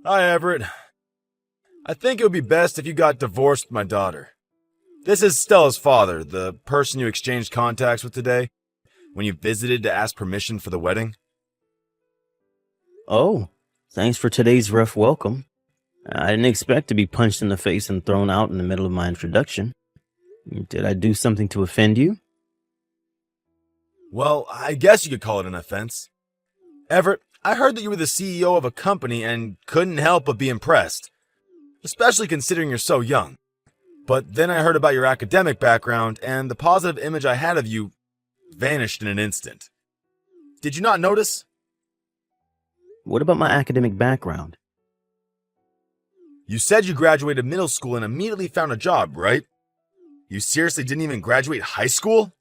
Hi, Everett. I think it would be best if you got divorced with my daughter. This is Stella's father, the person you exchanged contacts with today when you visited to ask permission for the wedding. Oh, thanks for today's rough welcome. I didn't expect to be punched in the face and thrown out in the middle of my introduction. Did I do something to offend you? Well, I guess you could call it an offense. Everett, I heard that you were the CEO of a company and couldn't help but be impressed, especially considering you're so young. But then I heard about your academic background, and the positive image I had of you vanished in an instant. Did you not notice? What about my academic background? You said you graduated middle school and immediately found a job, right? You seriously didn't even graduate high school?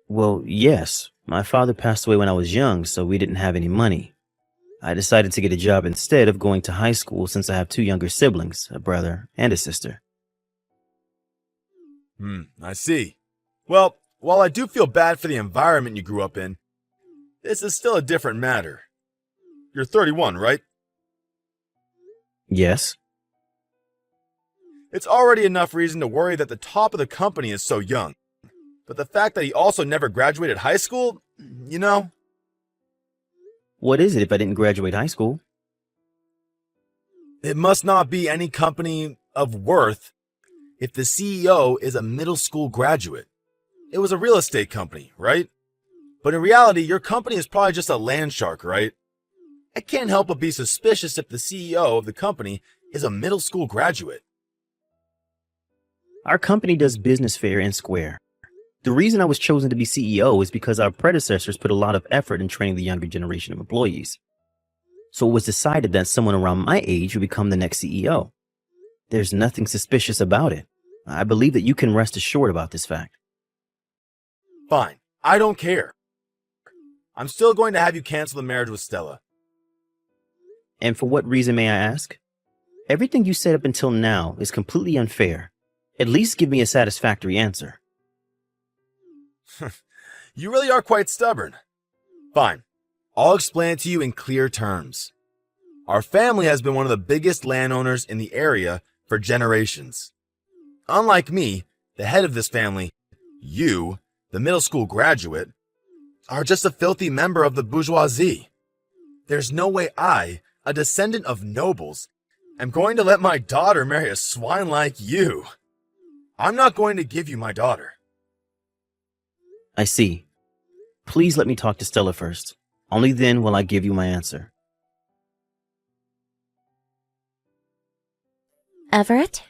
Well, yes. My father passed away when I was young, so we didn't have any money. I decided to get a job instead of going to high school since I have two younger siblings, a brother and a sister. I see. Well, while I do feel bad for the environment you grew up in, this is still a different matter. You're 31, right? Yes. It's already enough reason to worry that the top of the company is so young. But the fact that he also never graduated high school, you know? What is it if I didn't graduate high school? It must not be any company of worth if the CEO is a middle school graduate. It was a real estate company, right? But in reality, your company is probably just a land shark, right? I can't help but be suspicious if the CEO of the company is a middle school graduate. Our company does business fair and square. The reason I was chosen to be CEO is because our predecessors put a lot of effort in training the younger generation of employees. So it was decided that someone around my age would become the next CEO. There's nothing suspicious about it. I believe that you can rest assured about this fact. Fine, I don't care. I'm still going to have you cancel the marriage with Stella. And for what reason, may I ask? Everything you said up until now is completely unfair. At least give me a satisfactory answer. You really are quite stubborn. Fine, I'll explain it to you in clear terms. Our family has been one of the biggest landowners in the area for generations. Unlike me, the head of this family, you, the middle school graduate, are just a filthy member of the bourgeoisie. There's no way I, a descendant of nobles, am going to let my daughter marry a swine like you. I'm not going to give you my daughter. I see. Please let me talk to Stella first. Only then will I give you my answer. Everett?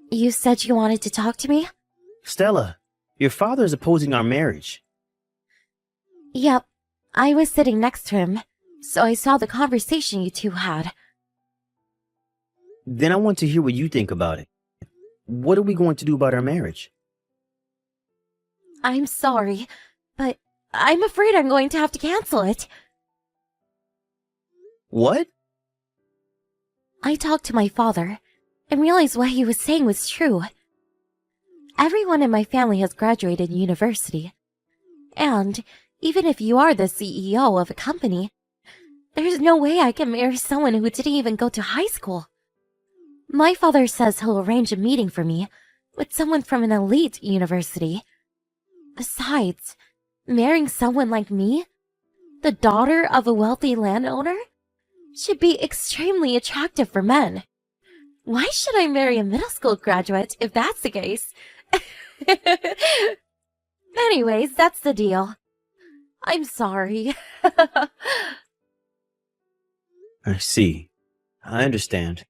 You said you wanted to talk to me? Stella, your father is opposing our marriage. Yep. I was sitting next to him, so I saw the conversation you two had. Then I want to hear what you think about it. What are we going to do about our marriage? I'm sorry, but I'm afraid I'm going to have to cancel it. What? I talked to my father and realized what he was saying was true. Everyone in my family has graduated university. And even if you are the CEO of a company, there's no way I can marry someone who didn't even go to high school. My father says he'll arrange a meeting for me with someone from an elite university. Besides, marrying someone like me, the daughter of a wealthy landowner, should be extremely attractive for men. Why should I marry a middle school graduate if that's the case? Anyways, that's the deal. I'm sorry. I see. I understand.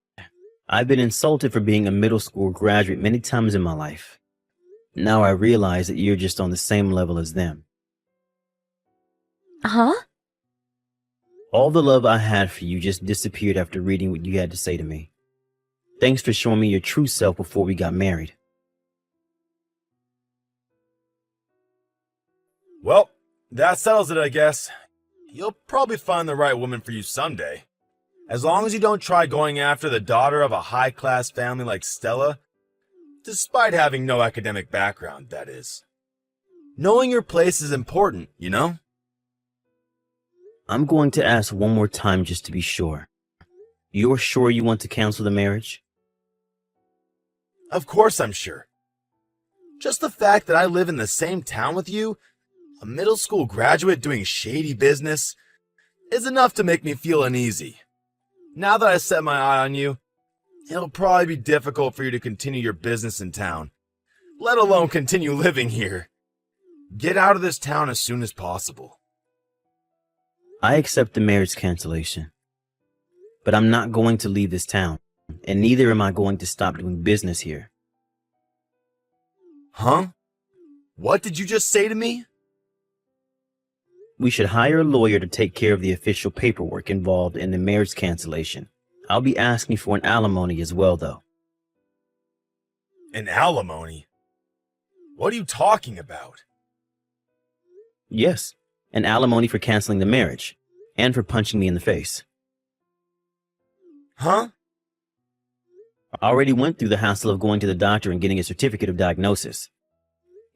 I've been insulted for being a middle school graduate many times in my life. Now I realize that you're just on the same level as them. Huh? All the love I had for you just disappeared after reading what you had to say to me. Thanks for showing me your true self before we got married. Well, that settles it, I guess. You'll probably find the right woman for you someday. As long as you don't try going after the daughter of a high-class family like Stella, despite having no academic background, that is. Knowing your place is important, you know? I'm going to ask one more time just to be sure. You're sure you want to cancel the marriage? Of course I'm sure. Just the fact that I live in the same town with you, a middle school graduate doing shady business, is enough to make me feel uneasy. Now that I set my eye on you, it'll probably be difficult for you to continue your business in town, let alone continue living here. Get out of this town as soon as possible. I accept the marriage cancellation. But I'm not going to leave this town, and neither am I going to stop doing business here. Huh? What did you just say to me? We should hire a lawyer to take care of the official paperwork involved in the marriage cancellation. I'll be asking for an alimony as well, though. An alimony? What are you talking about? Yes, an alimony for canceling the marriage, and for punching me in the face. Huh? I already went through the hassle of going to the doctor and getting a certificate of diagnosis.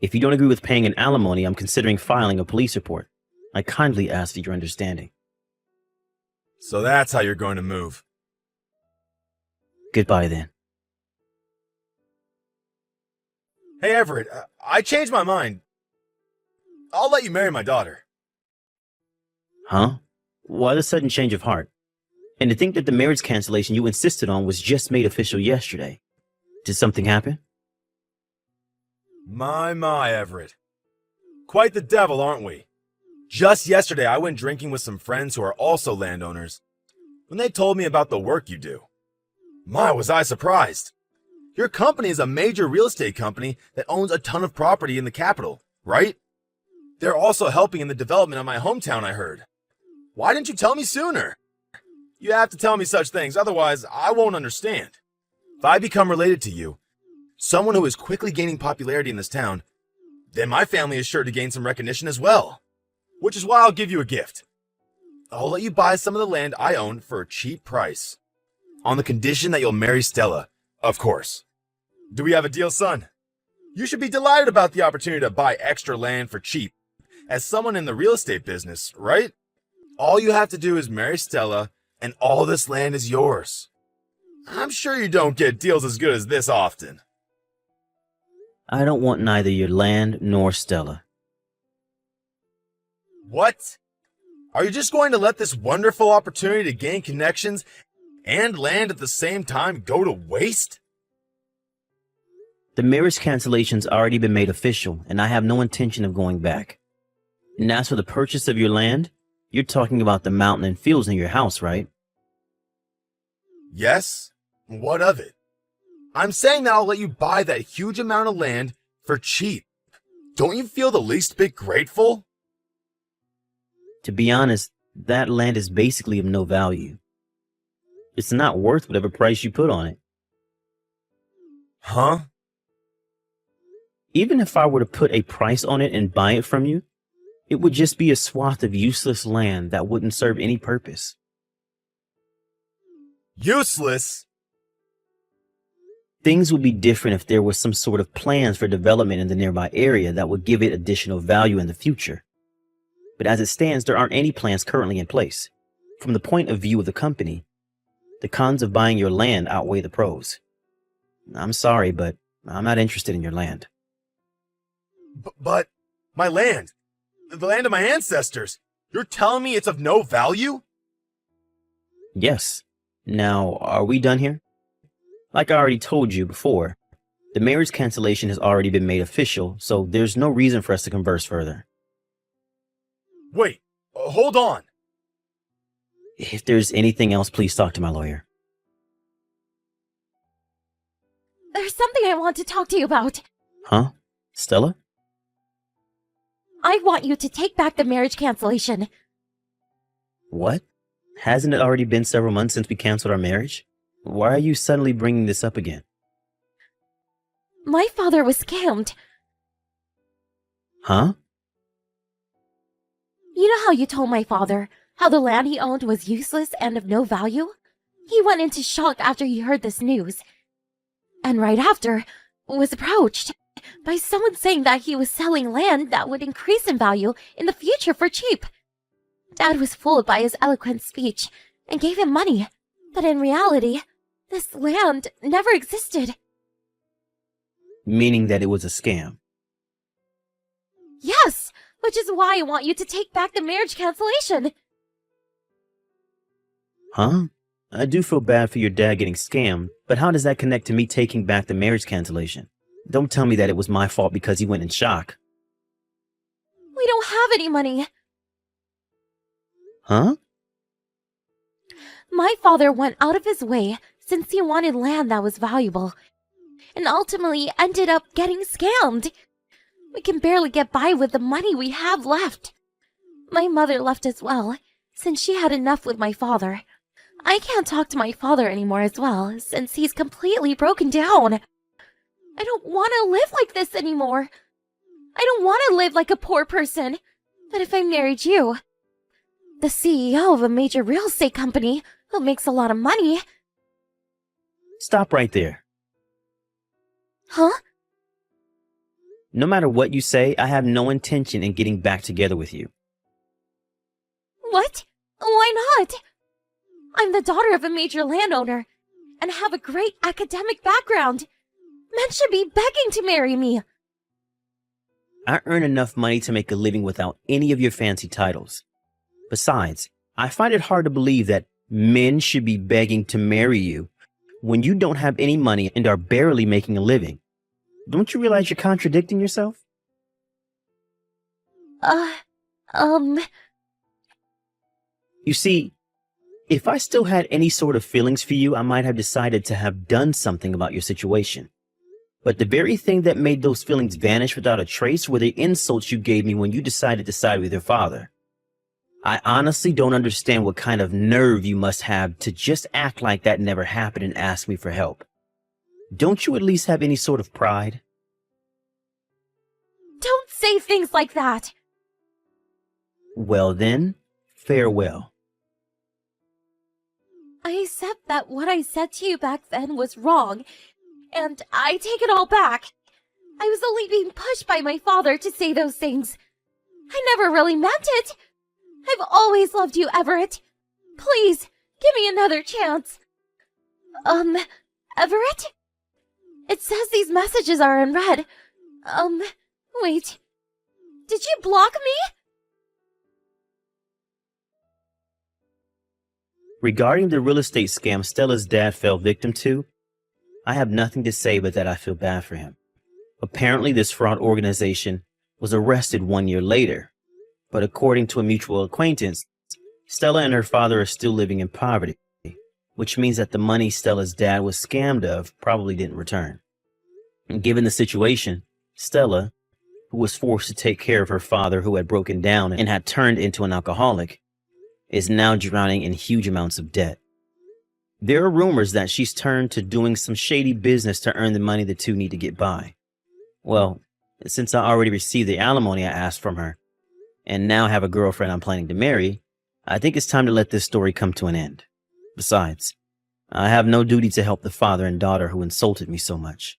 If you don't agree with paying an alimony, I'm considering filing a police report. I kindly ask for your understanding. So that's how you're going to move. Goodbye then. Hey Everett, I changed my mind. I'll let you marry my daughter. Huh? Why the sudden change of heart? And to think that the marriage cancellation you insisted on was just made official yesterday. Did something happen? My, Everett. Quite the devil, aren't we? Just yesterday, I went drinking with some friends who are also landowners. When they told me about the work you do, my, was I surprised. Your company is a major real estate company that owns a ton of property in the capital, right? They're also helping in the development of my hometown, I heard. Why didn't you tell me sooner? You have to tell me such things, otherwise I won't understand. If I become related to you, someone who is quickly gaining popularity in this town, then my family is sure to gain some recognition as well. Which is why I'll give you a gift. I'll let you buy some of the land I own for a cheap price. On the condition that you'll marry Stella, of course. Do we have a deal, son? You should be delighted about the opportunity to buy extra land for cheap, as someone in the real estate business, right? All you have to do is marry Stella, and all this land is yours. I'm sure you don't get deals as good as this often. I don't want neither your land nor Stella. What? Are you just going to let this wonderful opportunity to gain connections and land at the same time go to waste? The marriage cancellation's already been made official, and I have no intention of going back. And as for the purchase of your land, you're talking about the mountain and fields near your house, right? Yes? What of it? I'm saying that I'll let you buy that huge amount of land for cheap. Don't you feel the least bit grateful? To be honest, that land is basically of no value. It's not worth whatever price you put on it. Huh? Even if I were to put a price on it and buy it from you, it would just be a swath of useless land that wouldn't serve any purpose. Useless? Things would be different if there was some sort of plans for development in the nearby area that would give it additional value in the future. But as it stands, there aren't any plans currently in place. From the point of view of the company, the cons of buying your land outweigh the pros. I'm sorry, but I'm not interested in your land. But my land, the land of my ancestors, you're telling me it's of no value? Yes. Now, are we done here? Like I already told you before, the marriage cancellation has already been made official, so there's no reason for us to converse further. Wait, hold on. If there's anything else, please talk to my lawyer. There's something I want to talk to you about. Huh? Stella? I want you to take back the marriage cancellation. What? Hasn't it already been several months since we canceled our marriage? Why are you suddenly bringing this up again? My father was scammed. Huh? You know how you told my father how the land he owned was useless and of no value? He went into shock after he heard this news. And right after, was approached by someone saying that he was selling land that would increase in value in the future for cheap. Dad was fooled by his eloquent speech and gave him money, But in reality, this land never existed. Meaning that it was a scam. Yes, which is why I want you to take back the marriage cancellation. Huh? I do feel bad for your dad getting scammed, but how does that connect to me taking back the marriage cancellation? Don't tell me that it was my fault because he went in shock. We don't have any money. Huh? My father went out of his way since he wanted land that was valuable, and ultimately ended up getting scammed. We can barely get by with the money we have left. My mother left as well, since she had enough with my father. I can't talk to my father anymore as well, since he's completely broken down. I don't want to live like this anymore. I don't want to live like a poor person. But if I married you, the CEO of a major real estate company who makes a lot of money... Stop right there. Huh? No matter what you say, I have no intention in getting back together with you. What? Why not? I'm the daughter of a major landowner, and have a great academic background. Men should be begging to marry me. I earn enough money to make a living without any of your fancy titles. Besides, I find it hard to believe that men should be begging to marry you when you don't have any money and are barely making a living. Don't you realize you're contradicting yourself? You see, if I still had any sort of feelings for you, I might have decided to have done something about your situation. But the very thing that made those feelings vanish without a trace were the insults you gave me when you decided to side with your father. I honestly don't understand what kind of nerve you must have to just act like that never happened and ask me for help. Don't you at least have any sort of pride? Don't say things like that. Well then, farewell. I accept that what I said to you back then was wrong, and I take it all back. I was only being pushed by my father to say those things. I never really meant it. I've always loved you, Everett. Please, give me another chance. Everett? It says these messages are unread. Wait. Did you block me? Regarding the real estate scam Stella's dad fell victim to, I have nothing to say but that I feel bad for him. Apparently, this fraud organization was arrested 1 year later, but according to a mutual acquaintance, Stella and her father are still living in poverty, which means that the money Stella's dad was scammed of probably didn't return. And given the situation, Stella, who was forced to take care of her father who had broken down and had turned into an alcoholic, is now drowning in huge amounts of debt. There are rumors that she's turned to doing some shady business to earn the money the two need to get by. Well, since I already received the alimony I asked from her, and now have a girlfriend I'm planning to marry, I think it's time to let this story come to an end. Besides, I have no duty to help the father and daughter who insulted me so much.